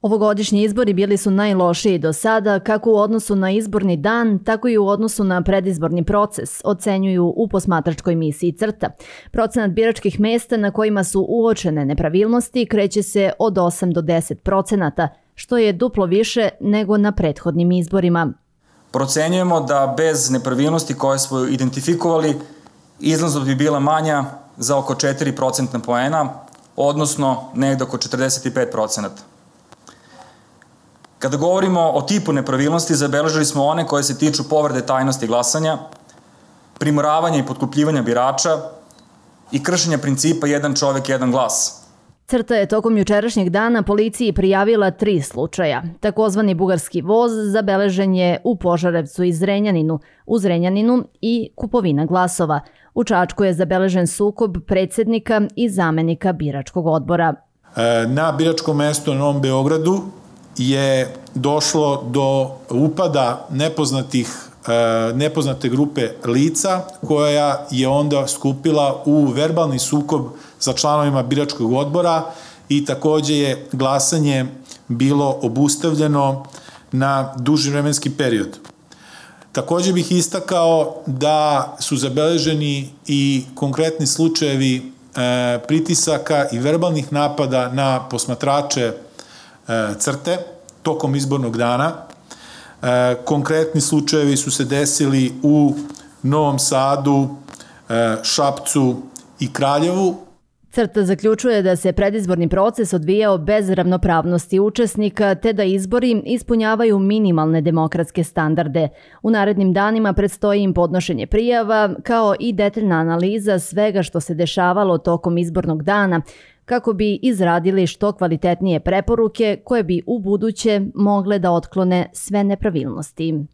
Ovogodišnji izbori bili su najlošiji do sada, kako u odnosu na izborni dan, tako i u odnosu na predizborni proces, ocenjuju u posmatračkoj misiji CRTA. Procenat biračkih mesta na kojima su uočene nepravilnosti kreće se od 8 do 10%, što je duplo više nego na prethodnim izborima. Procenjujemo da bez nepravilnosti koje smo identifikovali, izlaznost bi bila manja za oko 4% poena, odnosno negde oko 45%. Kada govorimo o tipu nepravilnosti, zabeležili smo one koje se tiču povrede tajnosti glasanja, primoravanja i potkupljivanja birača i kršenja principa jedan čovek, jedan glas. CRTA je tokom jučerašnjeg dana policiji prijavila 3 slučaja. Takozvani bugarski voz zabeležen je u Požarevcu i Zrenjaninu i kupovina glasova. U Čačku je zabeležen sukob predsjednika i zamenika biračkog odbora. Na biračkom mestu na Novom Beogradu je došlo do upada nepoznate grupe lica koja je onda skupila u verbalni sukob sa članovima biračkog odbora i takođe je glasanje bilo obustavljeno na duži vremenski period. Takođe bih istakao da su zabeleženi i konkretni slučajevi pritisaka i verbalnih napada na posmatrače CRTE tokom izbornog dana. Konkretni slučajevi su se desili u Novom Sadu, Šapcu i Kraljevu. CRTA zaključuje da se predizborni proces odvijao bez ravnopravnosti učesnika, te da izbori ispunjavaju minimalne demokratske standarde. U narednim danima predstoji im podnošenje prijava, kao i detaljna analiza svega što se dešavalo tokom izbornog dana, kako bi izradili što kvalitetnije preporuke koje bi u buduće mogle da otklone sve nepravilnosti.